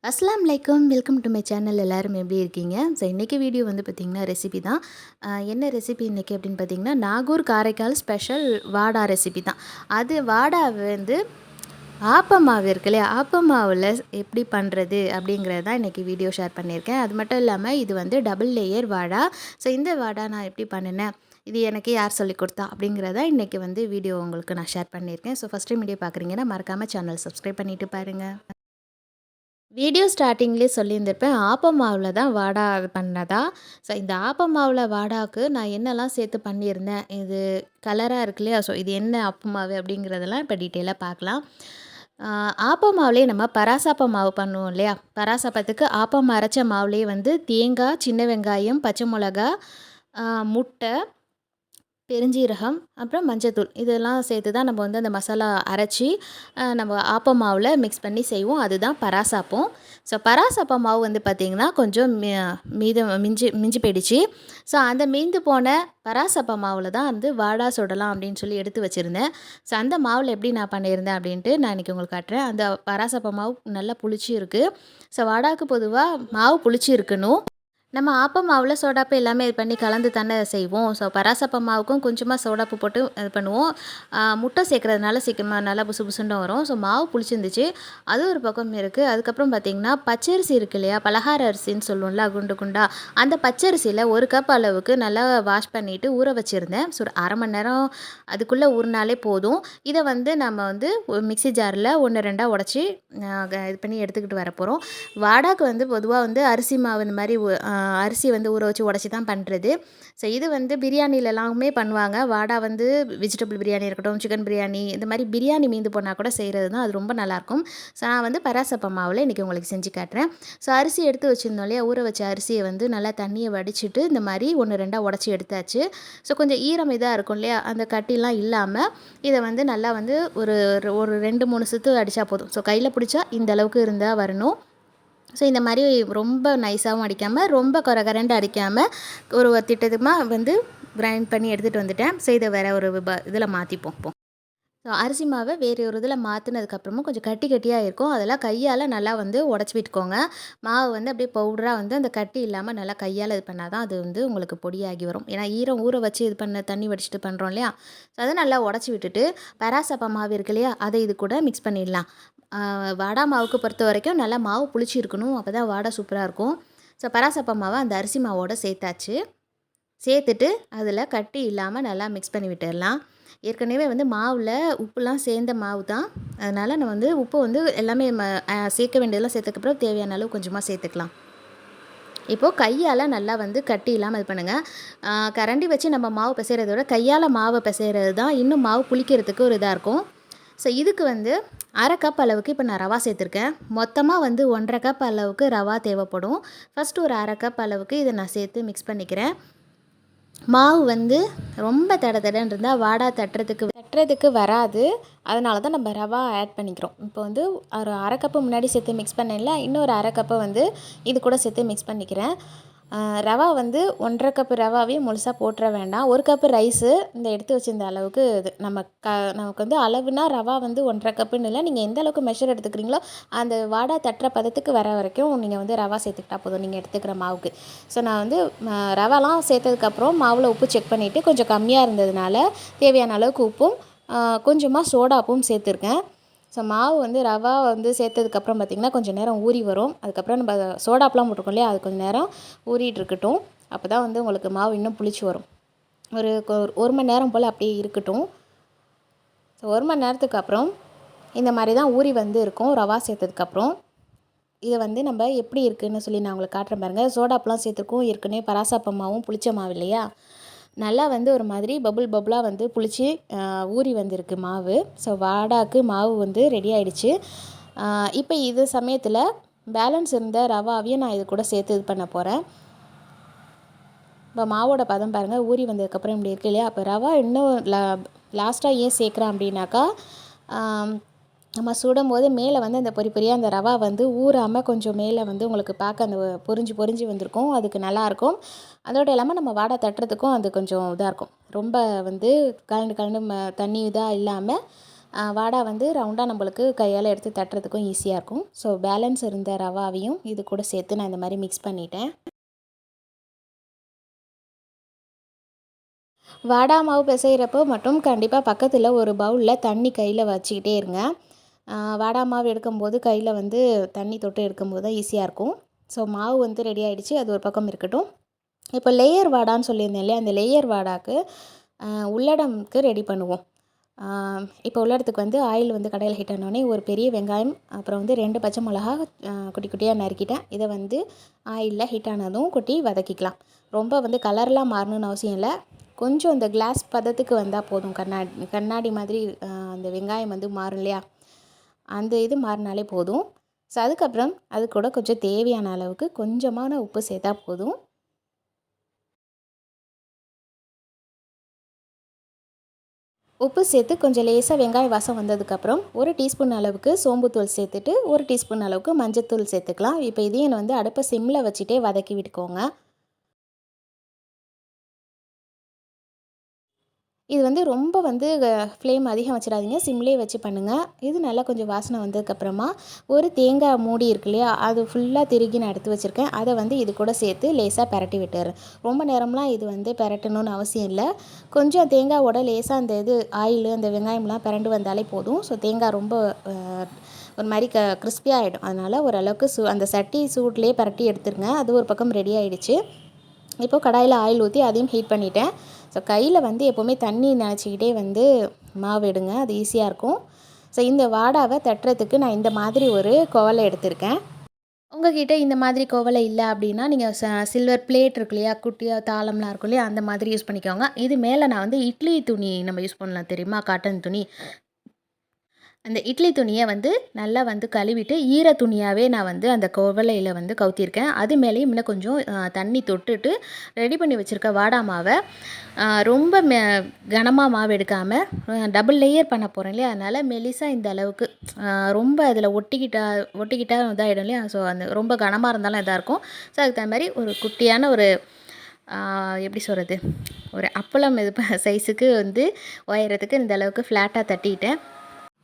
அஸ்ஸலாமு அலைக்கும். Welcome to my channel. எல்லாரும் எப்படி இருக்கீங்க? ஸோ இன்றைக்கி வீடியோ வந்து பார்த்திங்கன்னா ரெசிபி தான். என்ன ரெசிபி இன்றைக்கி அப்படின்னு பார்த்திங்கன்னா, நாகூர் காரைக்கால் ஸ்பெஷல் வாடா ரெசிபி தான். அது வாடா வந்து ஆப்பமாவு இருக்கு இல்லையா, ஆப்பமாவில் எப்படி பண்ணுறது அப்படிங்கிறது தான் இன்றைக்கி வீடியோ ஷேர் பண்ணியிருக்கேன். அது மட்டும் இல்லாமல் இது வந்து டபுள் லேயர் வாடா. ஸோ இந்த வாடா நான் எப்படி பண்ணினேன், இது எனக்கு யார் சொல்லிக் கொடுத்தா அப்படிங்கிறத இன்றைக்கி வந்து வீடியோ உங்களுக்கு நான் ஷேர் பண்ணியிருக்கேன். ஸோ ஃபஸ்ட் டைம் வீடியோ பார்க்குறீங்கன்னா மறக்காமல் சேனல் சப்ஸ்கிரைப் பண்ணிவிட்டு பாருங்கள். வீடியோ ஸ்டார்டிங்லேயே சொல்லியிருந்திருப்பேன், ஆப்ப மாவில் தான் வாடா பண்ணதா. ஸோ இந்த ஆப்ப மாவில் வாடாக்கு நான் என்னெல்லாம் சேர்த்து பண்ணியிருந்தேன், இது கலராக இருக்கு இல்லையா, ஸோ இது என்ன ஆப்ப மாவு அப்படிங்கிறதெல்லாம் இப்போ டீட்டெயிலாக பார்க்கலாம். ஆப்ப மாவுலேயே நம்ம பராசாப்ப மாவு பண்ணுவோம் இல்லையா, பராசாப்பத்துக்கு ஆப்பம் அரைச்ச மாவுலேயே வந்து தேங்காய், சின்ன வெங்காயம், பச்சை மிளகா, முட்டை, பெருஞ்சீரகம், அப்புறம் மஞ்சத்தூள் இதெல்லாம் சேர்த்து தான் நம்ம வந்து அந்த மசாலா அரைச்சி நம்ம ஆப்ப மாவில் மிக்ஸ் பண்ணி செய்வோம். அதுதான் பராசாப்பம். ஸோ பராசாப்ப மாவு வந்து பார்த்திங்கன்னா கொஞ்சம் மிஞ்சி போயிடுச்சு. ஸோ அந்த மீந்து போன பராசாப்ப மாவில் தான் வந்து வாடா சுடலாம் அப்படின்னு சொல்லி எடுத்து வச்சுருந்தேன். ஸோ அந்த மாவில் எப்படி நான் பண்ணியிருந்தேன் அப்படின்ட்டு நான் இன்றைக்கி உங்களுக்கு காட்டுறேன். அந்த பராசாப்ப மாவு நல்லா புளிச்சு இருக்குது. ஸோ வாடாக்கு பொதுவாக மாவு புளிச்சு இருக்கணும். நம்ம ஆப்ப மாவில் சோடாப்பு எல்லாமே இது பண்ணி கலந்து தானே செய்வோம். ஸோ பராசப்ப மாவுக்கும் கொஞ்சமாக சோடாப்பு போட்டு இது பண்ணுவோம். முட்டை சேர்க்குறதுனால சீக்கிரமாக நல்லா புசு புசுன்னு வரும். ஸோ மாவு புளிச்சிருந்துச்சு, அது ஒரு பக்கம் இருக்குது. அதுக்கப்புறம் பார்த்திங்கன்னா பச்சரிசி இருக்கு இல்லையா, பலகார அரிசின்னு சொல்லுவோம்ல குண்டு குண்டா, அந்த பச்சரிசியில் 1 கப் அளவுக்கு நல்லா வாஷ் பண்ணிவிட்டு ஊற வச்சுருந்தேன். ஸோ ஒரு அரை மணி நேரம் அதுக்குள்ளே ஊறினாலே போதும். இதை வந்து நம்ம வந்து மிக்ஸி ஜாரில் 1 2 உடச்சி இது பண்ணி எடுத்துக்கிட்டு வர போகிறோம். வாடாக்கு வந்து பொதுவாக வந்து அரிசி மாவு இந்த மாதிரி அரிசி வந்து ஊற வச்சு உடச்சி தான் பண்ணுறது. ஸோ இது வந்து பிரியாணிலலாமே பண்ணுவாங்க. வாடா வந்து வெஜிடபிள் பிரியாணி இருக்கட்டும், சிக்கன் பிரியாணி, இந்த மாதிரி பிரியாணி மீந்து போனால் கூட செய்கிறது தான். அது ரொம்ப நல்லாயிருக்கும். ஸோ நான் வந்து பராசப்ப மாவில் இன்றைக்கி உங்களுக்கு செஞ்சு காட்டுறேன். ஸோ அரிசி எடுத்து வச்சுருந்தோம் இல்லையா, ஊற வச்ச அரிசியை வந்து நல்லா தண்ணியை வடிச்சிட்டு இந்த மாதிரி 1 2 உடச்சி எடுத்தாச்சு. ஸோ கொஞ்சம் ஈரம் இதாக இருக்கும் இல்லையா, அந்த கட்டிலாம் இல்லாமல் இதை வந்து நல்லா வந்து ஒரு ஒரு 2 3 சுற்று அடித்தா போதும். ஸோ கையில் பிடிச்சா இந்த அளவுக்கு இருந்தால் வரணும். ஸோ இந்த மாதிரி ரொம்ப நைஸாகவும் அடிக்காமல், ரொம்ப கரகரண்டு அடிக்காமல் ஒரு திட்டமாக வந்து கிரைண்ட் பண்ணி எடுத்துகிட்டு வந்துட்டேன். ஸோ இதை வேறு ஒரு இதில் மாற்றிப்போம். ஸோ அரிசி மாவை வேறு ஒரு இதில் மாற்றினதுக்கப்புறமும் கொஞ்சம் கட்டி கட்டியாக இருக்கும். அதெல்லாம் கையால் நல்லா வந்து உடச்சி விட்டுக்கோங்க. மாவு வந்து அப்படியே பவுடராக வந்து அந்த கட்டி இல்லாமல் நல்லா கையால் இது பண்ணால் தான் அது வந்து உங்களுக்கு பொடியாகி வரும். ஏன்னா ஈரம் ஊற வச்சு இது பண்ண தண்ணி வடிச்சிட்டு பண்ணுறோம் இல்லையா, ஸோ அதை நல்லா உடச்சி விட்டுட்டு பராசப்பா மாவு இருக்கு இல்லையா, அதை இது கூட மிக்ஸ் பண்ணிடலாம். வாடா மாவுக்கு பொறுத்த வரைக்கும் நல்லா மாவு புளிச்சு இருக்கணும், அப்போ தான் வாடை சூப்பராக இருக்கும். ஸோ பராசப்பா மாவை அந்த அரிசி மாவோடு சேர்த்தாச்சு. சேர்த்துட்டு அதில் கட்டி இல்லாமல் நல்லா மிக்ஸ் பண்ணி விட்டுடலாம். ஏற்கனவே வந்து மாவில் உப்புலாம் சேர்ந்த மாவு தான், அதனால் நம்ம வந்து உப்பு வந்து எல்லாமே சேர்க்க வேண்டியதெல்லாம் சேர்த்ததுக்கப்புறம் தேவையான அளவு கொஞ்சமாக சேர்த்துக்கலாம். இப்போது கையால் நல்லா வந்து கட்டி இல்லாமல் இது பண்ணுங்கள். கரண்டி வச்சு நம்ம மாவு பிசைகிறத விட கையால் மாவை பிசைகிறது தான் இன்னும் மாவு புளிக்கிறதுக்கு ஒரு இதாக இருக்கும். ஸோ இதுக்கு வந்து 1/2 கப் அளவுக்கு இப்போ நான் ரவா சேர்த்துருக்கேன். மொத்தமாக வந்து 1/2 கப் அளவுக்கு ரவா தேவைப்படும். ஃபஸ்ட்டு ஒரு 1/2 கப் அளவுக்கு இதை நான் சேர்த்து மிக்ஸ் பண்ணிக்கிறேன். மாவு வந்து ரொம்ப தடன்னு இருந்தால் வாடா தட்டுறதுக்கு வராது. அதனால தான் நம்ம ரவா ஆட் பண்ணிக்கிறோம். இப்போ வந்து ஒரு 1/2 கப்பு முன்னாடி சேர்த்து மிக்ஸ் பண்ணல, இன்னொரு 1/2 கப்பை வந்து இது கூட சேர்த்து மிக்ஸ் பண்ணிக்கிறேன். ரவா வந்து 1/2 கப்பு ரவாவையும் முழுசாக போட்டுற வேண்டாம். 1 கப்பு ரைஸு இந்த எடுத்து வச்சுருந்த அளவுக்கு இது நமக்கு வந்து அளவுனா ரவா வந்து 1/2 கப்புன்னு இல்லை, நீங்கள் எந்த அளவுக்கு மெஷர் எடுத்துக்கிறீங்களோ அந்த வாடா தட்டுற பதத்துக்கு வர வரைக்கும் நீங்கள் வந்து ரவா சேர்த்துக்கிட்டா போதும் நீங்கள் எடுத்துக்கிற மாவுக்கு. ஸோ நான் வந்து ரவாலாம் சேர்த்ததுக்கப்புறம் மாவில் உப்பு செக் பண்ணிவிட்டு கொஞ்சம் கம்மியாக இருந்ததுனால தேவையான அளவுக்கு உப்பும் கொஞ்சமாக சோடாப்பும் சேர்த்துருக்கேன். ஸோ மாவு வந்து ரவா வந்து சேர்த்ததுக்கப்புறம் பார்த்திங்கன்னா கொஞ்சம் நேரம் ஊறி வரும். அதுக்கப்புறம் நம்ம சோடாப்பெலாம் போட்டிருக்கோம் இல்லையா, அது கொஞ்சம் நேரம் ஊறிட்டு இருக்கட்டும். அப்போ தான் வந்து உங்களுக்கு மாவு இன்னும் புளிச்சு வரும். ஒரு மணி நேரம் போல் அப்படியே இருக்கட்டும். ஸோ 1 மணி நேரத்துக்கு அப்புறம் இந்த மாதிரி தான் ஊறி வந்து இருக்கும் ரவா சேர்த்ததுக்கப்புறம். இதை வந்து நம்ம எப்படி இருக்குதுன்னு சொல்லி நான் உங்களுக்கு காட்டுறேன் பாருங்கள். சோடாப்பெலாம் சேர்த்துருக்கோம், ஏற்கனவே பராசப்பமாவும் புளிச்ச மாவு இல்லையா, நல்லா வந்து ஒரு மாதிரி பபுளாக வந்து புளிச்சு ஊறி வந்திருக்கு மாவு. ஸோ வாடாக்கு மாவு வந்து ரெடி ஆகிடுச்சு. இப்போ இது சமயத்தில் பேலன்ஸ் இருந்த ரவாவையும் நான் இது கூட சேர்த்து இது பண்ண போகிறேன். இப்போ மாவோட பதம் பாருங்கள், ஊறி வந்ததுக்கப்புறம் இப்படி இருக்கு இல்லையா. அப்போ ரவா இன்னும் லாஸ்ட்டாக ஏன் சேர்க்குறேன் அப்படின்னாக்கா, நம்ம சுடும்போது மேலே வந்து அந்த பொரியாக அந்த ரவா வந்து ஊறாமல் கொஞ்சம் மேலே வந்து உங்களுக்கு பார்க்க அந்த பொரிஞ்சு வந்திருக்கும், அதுக்கு நல்லாயிருக்கும். அதோடு இல்லாமல் நம்ம வாடை தட்டுறதுக்கும் அது கொஞ்சம் இதாக இருக்கும். ரொம்ப வந்து கலண்டு தண்ணி இதாக இல்லாமல் வாடா வந்து ரவுண்டாக நம்மளுக்கு கையால் எடுத்து தட்டுறதுக்கும் ஈஸியாக இருக்கும். ஸோ பேலன்ஸ் இருந்த ரவாவையும் இது கூட சேர்த்து நான் இந்த மாதிரி மிக்ஸ் பண்ணிட்டேன். வாடா மாவு பிசைகிறப்போ மட்டும் கண்டிப்பாக பக்கத்தில் ஒரு பவுலில் தண்ணி கையில் வச்சுக்கிட்டே இருங்க. வாடா மாவு எடுக்கும்போது கையில் வந்து தண்ணி தொட்டு எடுக்கும்போது தான் ஈஸியாக இருக்கும். ஸோ மாவு வந்து ரெடி ஆகிடுச்சு, அது ஒரு பக்கம் இருக்கட்டும். இப்போ லேயர் வாடான்னு சொல்லியிருந்தேன் இல்லையா, அந்த லேயர் வாடாக்கு உள்ளடம்க்கு ரெடி பண்ணுவோம். இப்போ உள்ளடத்துக்கு வந்து ஆயில் வந்து கடையில் ஹீட் ஆனோடனே ஒரு பெரிய வெங்காயம், அப்புறம் வந்து 2 பச்சை மிளகா குட்டி குட்டியாக நறுக்கிட்டேன். இதை வந்து ஆயிலில் ஹீட் ஆனதும் கொட்டி வதக்கிக்கலாம். ரொம்ப வந்து கலர்லாம் மாறணும்னு அவசியம் இல்லை. கொஞ்சம் இந்த கிளாஸ் பதத்துக்கு வந்தால் போதும். கண்ணாடி மாதிரி அந்த வெங்காயம் வந்து மாறும் இல்லையா, அந்த இது மாறினாலே போதும். ஸோ அதுக்கப்புறம் அது கூட கொஞ்சம் தேவையான அளவுக்கு கொஞ்சமான உப்பு சேர்த்தா போதும். உப்பு சேர்த்து கொஞ்சம் லேசாக வெங்காய வாசம் வந்ததுக்கப்புறம் 1 டீஸ்பூன் அளவுக்கு சோம்புத்தூள் சேர்த்துட்டு 1 டீஸ்பூன் அளவுக்கு மஞ்சத்தூள் சேர்த்துக்கலாம். இப்போ இதையும் வந்து அடுப்பை சிம்மில் வச்சுட்டே வதக்கி விட்டுக்கோங்க. இது வந்து ரொம்ப வந்து ஃப்ளேம் அதிகம் வச்சிடாதீங்க, சிம்லேயே வச்சு பண்ணுங்கள். இது நல்லா கொஞ்சம் வாசனை வந்ததுக்கப்புறமா ஒரு தேங்காய் மூடி இருக்கு இல்லையா, அது ஃபுல்லாக திருகி நான் எடுத்து வச்சுருக்கேன். அதை வந்து இது கூட சேர்த்து லேசாக பெரட்டி விட்டுறேன். ரொம்ப நேரம்லாம் இது வந்து பெரட்டணும்னு அவசியம் இல்லை. கொஞ்சம் தேங்காயோட லேசாக அந்த இது ஆயில் அந்த வெங்காயம்லாம் பெரண்டு வந்தாலே போதும். ஸோ தேங்காய் ரொம்ப ஒரு மாதிரி கிறிஸ்பியாக ஆகிடும். அதனால் ஓரளவுக்கு அந்த சட்டி சூட்லேயே பெரட்டி எடுத்துருங்க. அது ஒரு பக்கம் ரெடி ஆகிடுச்சு. இப்போது கடாயில் ஆயில் ஊற்றி அதையும் ஹீட் பண்ணிவிட்டேன். ஸோ கையில் வந்து எப்போவுமே தண்ணி நினச்சிக்கிட்டே வந்து மாவு எடுங்க, அது ஈஸியாக இருக்கும். ஸோ இந்த வாடாவை தட்டுறதுக்கு நான் இந்த மாதிரி ஒரு கோவலை எடுத்திருக்கேன். உங்கள்கிட்ட இந்த மாதிரி கோவலை இல்லை அப்படின்னா நீங்கள் சில்வர் பிளேட் இருக்கு இல்லையா, குட்டியாக தாளம்லாம் இருக்கும் இல்லையா, அந்த மாதிரி யூஸ் பண்ணிக்கோங்க. இது மேலே நான் வந்து இட்லி துணி நம்ம யூஸ் பண்ணலாம் தெரியுமா, காட்டன் துணி. அந்த இட்லி துணியை வந்து நல்லா வந்து கழுவிட்டு ஈர துணியாகவே நான் வந்து அந்த குவளையில் வந்து கவுத்திருக்கேன். அது மேலேயும் இன்னும் கொஞ்சம் தண்ணி தொட்டுட்டு ரெடி பண்ணி வச்சுருக்க வாடா மாவை ரொம்ப கனமாக மாவு எடுக்காமல் டபுள் லேயர் பண்ண போகிறேன் இல்லையா, அதனால் மெலிசாக இந்த அளவுக்கு ரொம்ப அதில் ஒட்டிக்கிட்டா இதாகிடும் இல்லையா. ஸோ அந்த ரொம்ப கனமாக இருந்தாலும் இதாக இருக்கும். ஸோ அதுக்கு தகுந்த மாதிரி ஒரு குட்டியான ஒரு எப்படி சொல்கிறது, ஒரு அப்பளம் இது சைஸுக்கு வந்து உயரத்துக்கு இந்த அளவுக்கு ஃப்ளாட்டாக தட்டிக்கிட்டேன்.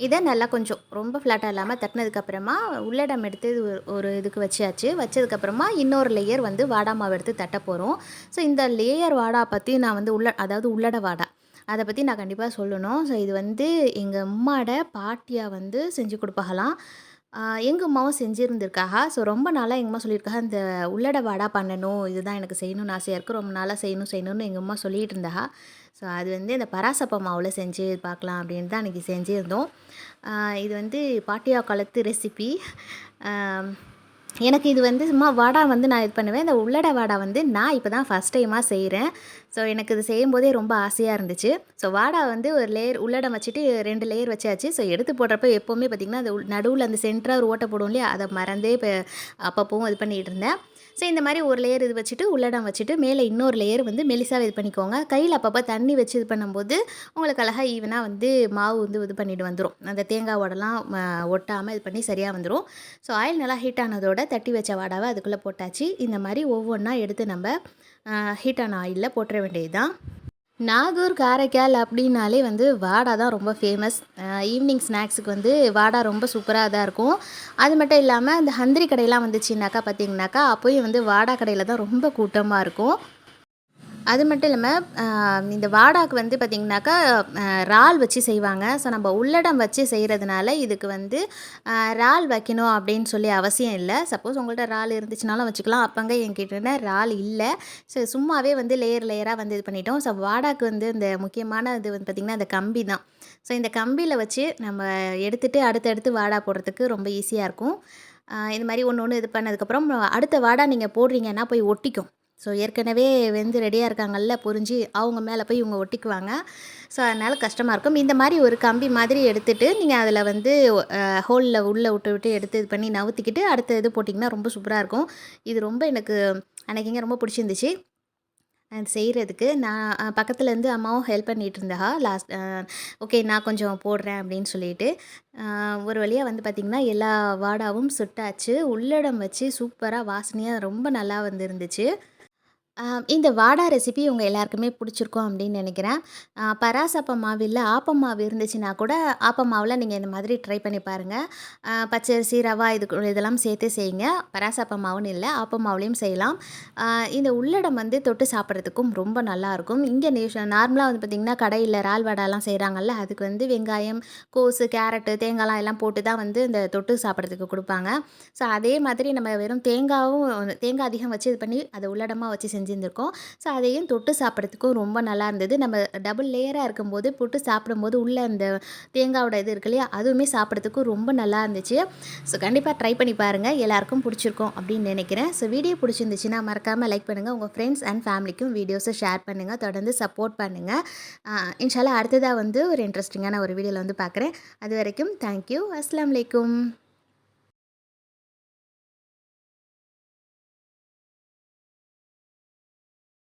இதை நல்லா கொஞ்சம் ரொம்ப ஃப்ளாட்டாக இல்லாமல் தட்டினதுக்கப்புறமா உள்ளடம் எடுத்து ஒரு இதுக்கு வச்சதுக்கப்புறமா இன்னொரு லேயர் வந்து வாடா மாவு எடுத்து தட்ட போகிறோம். ஸோ இந்த லேயர் வாடா பற்றி நான் வந்து அதாவது உள்ளட வாடா அதை பற்றி நான் கண்டிப்பாக சொல்லணும். ஸோ இது வந்து எங்கள் அம்மாவோட பாட்டியாக வந்து செஞ்சு கொடுப்பாகலாம். எங்கள் அம்மாவும் செஞ்சுருந்துருக்காக. ஸோ ரொம்ப நாளாக எங்கள் அம்மா சொல்லியிருக்காங்க, இந்த உள்ளட வாடா பண்ணணும், இதுதான் எனக்கு செய்யணும்னு ஆசையாக இருக்குது, ரொம்ப நாளாக செய்யணும்னு எங்கள் அம்மா சொல்லிகிட்டு இருந்தா. ஸோ அது வந்து இந்த பராசப்ப மாவில் செஞ்சு பார்க்கலாம் அப்படின்னு தான் அன்றைக்கி செஞ்சுருந்தோம். இது வந்து பாட்டியா காலத்து ரெசிபி. எனக்கு இது வந்து சும்மா வாடா வந்து நான் இது பண்ணுவேன். இந்த உள்ளட வாடா வந்து நான் இப்போ தான் ஃபஸ்ட் டைமாக செய்கிறேன். ஸோ எனக்கு இது செய்யும்போதே ரொம்ப ஆசையாக இருந்துச்சு. ஸோ வாடா வந்து ஒரு லேயர் உள்ளடம் வச்சுட்டு 2 லேயர் வச்சாச்சு. ஸோ எடுத்து போடுறப்ப எப்போவுமே பார்த்திங்கன்னா அந்த நடுவில் அந்த சென்டராக ஒரு ஓட்டை போடும் இல்லையா, அதை மறந்தே இப்போ அப்பப்பவும் இது பண்ணிகிட்டு இருந்தேன். ஸோ இந்த மாதிரி ஒரு லேயர் இது வச்சுட்டு உள்ளடம் வச்சுட்டு மேலே இன்னொரு லேயர் வந்து மெலிசாக இது பண்ணிக்கோங்க. கையில் அப்பப்போ தண்ணி வச்சு இது பண்ணும்போது உங்களுக்கு அழகாக ஈவனாக வந்து மாவு வந்து இது பண்ணிட்டு வந்துடும். அந்த தேங்காவோடலாம் ஒட்டாமல் இது பண்ணி சரியாக வந்துடும். ஸோ ஆயில் நல்லா ஹீட் ஆனதோட தட்டி வச்ச வாடாவை அதுக்குள்ளே போட்டாச்சு. இந்த மாதிரி ஒவ்வொன்றா எடுத்து நம்ம ஹீட்டான ஆயிலில் போட்டுற வேண்டியது தான். நாகூர் காரைக்கால் அப்படின்னாலே வந்து வாடா தான் ரொம்ப ஃபேமஸ். ஈவினிங் ஸ்நாக்ஸுக்கு வந்து வாடா ரொம்ப சூப்பராக தான் இருக்கும். அது மட்டும் இல்லாமல் இந்த ஹந்திரி கடையெல்லாம் வந்துச்சுன்னாக்கா பார்த்திங்கனாக்கா அப்போயும் வந்து வாடா கடையில் தான் ரொம்ப கூட்டமாக இருக்கும். அது மட்டும் இல்லாமல் இந்த வாடாக்கு வந்து பார்த்திங்கனாக்கா இறால் வச்சு செய்வாங்க. ஸோ நம்ம உள்ளடம் வச்சு செய்கிறதுனால இதுக்கு வந்து இறால் வைக்கணும் அப்படின்னு சொல்லி அவசியம் இல்லை. சப்போஸ் உங்கள்கிட்ட இறால் இருந்துச்சுனாலும் வச்சுக்கலாம். அப்போங்க என்கிட்ட இறால் இல்லை. ஸோ சும்மாவே வந்து லேயர் லேயராக வந்து இது பண்ணிட்டோம். ஸோ வாடாக்கு வந்து இந்த முக்கியமான இது வந்து பார்த்திங்கன்னா இந்த கம்பி தான். ஸோ இந்த கம்பியில் வச்சு நம்ம எடுத்துகிட்டு அடுத்தடுத்து வாடா போடுறதுக்கு ரொம்ப ஈஸியாக இருக்கும். இது மாதிரி ஒன்று ஒன்று இது பண்ணதுக்கப்புறம் அடுத்த வாடா நீங்கள் போடுறீங்கன்னா போய் ஒட்டிக்கும். ஸோ ஏற்கனவே வெந்து ரெடியாக இருக்காங்கல்ல பொரிஞ்சு, அவங்க மேலே போய் இவங்க ஒட்டிக்குவாங்க. ஸோ அதனால் கஷ்டமாக இருக்கும். இந்த மாதிரி ஒரு கம்பி மாதிரி எடுத்துகிட்டு நீங்கள் அதில் வந்து ஹோலில் உள்ளே விட்டு எடுத்து இது பண்ணி நவுத்திக்கிட்டு அடுத்த இது போட்டிங்கன்னா ரொம்ப சூப்பராக இருக்கும். இது ரொம்ப எனக்கு அன்றைக்கிங்க ரொம்ப பிடிச்சிருந்துச்சு அது செய்கிறதுக்கு. நான் பக்கத்துலேருந்து அம்மாவும் ஹெல்ப் பண்ணிகிட்டு இருந்தா. ஓகே நான் கொஞ்சம் போடுறேன் அப்படின்னு சொல்லிட்டு ஒரு வழியாக வந்து பார்த்திங்கன்னா எல்லா வாடாவும் சுட்டாச்சு. உள்ளடம் வச்சு சூப்பராக வாசனையாக ரொம்ப நல்லா வந்துருந்துச்சு. இந்த வாடா ரெசிபி உங்க எல்லாருக்குமே பிடிச்சிருக்கும் அப்படின்னு நினைக்கிறேன். பராசப்ப மாவு இல்ல, ஆப்ப மாவு இருந்துச்சுன்னா கூட, ஆப்ப மாவுல நீங்க இந்த மாதிரி ட்ரை பண்ணி பாருங்க. பச்சரிசி, ரவா இதெல்லாம் சேர்த்து செய்யுங்க. பராசப்ப மாவுன்னு இல்ல, ஆப்ப மாவுலயும் செய்யலாம். அ இந்த உள்ளடம் வந்து தொட்டு சாப்பிட்றதுக்கும் ரொம்ப நல்லாயிருக்கும். இங்க நார்மலா வந்து பார்த்திங்கன்னா, கடையில இறால் வடைலாம் செய்கிறாங்கல்ல, அதுக்கு வந்து வெங்காயம், கோஸு, கேரட்டு, தேங்காய்லாம் எல்லாம் போட்டு தான் வந்து இந்த தொட்டு சாப்பிட்றதுக்கு குடுப்பாங்க. ஸோ அதே மாதிரி நம்ம வெறும் தேங்காய் அதிகம் வச்சு இது பண்ணி அதை உள்ளடமா வச்சு செஞ்சுருந்துருக்கோம். ஸோ அதையும் தொட்டு சாப்பிட்றதுக்கும் ரொம்ப நல்லா இருந்தது. நம்ம டபுள் லேயராக இருக்கும்போது போட்டு சாப்பிடும்போது உள்ள அந்த தேங்காயோட இது இருக்கு இல்லையா, அதுவுமே சாப்பிட்றதுக்கும் ரொம்ப நல்லா இருந்துச்சு. ஸோ கண்டிப்பாக ட்ரை பண்ணி பாருங்கள். எல்லாருக்கும் பிடிச்சிருக்கும் அப்படின்னு நினைக்கிறேன். ஸோ வீடியோ பிடிச்சிருந்துச்சுன்னா மறக்காமல் லைக் பண்ணுங்கள். உங்கள் ஃப்ரெண்ட்ஸ் அண்ட் ஃபேமிலிக்கும் வீடியோஸை ஷேர் பண்ணுங்கள். தொடர்ந்து சப்போர்ட் பண்ணுங்கள். இன்ஷால்லா அடுத்ததாக வந்து ஒரு இன்ட்ரெஸ்டிங்கான ஒரு வீடியோவில் வந்து பார்க்குறேன். அது வரைக்கும் தேங்க்யூ. அஸ்ஸலாமு அலைக்கும்.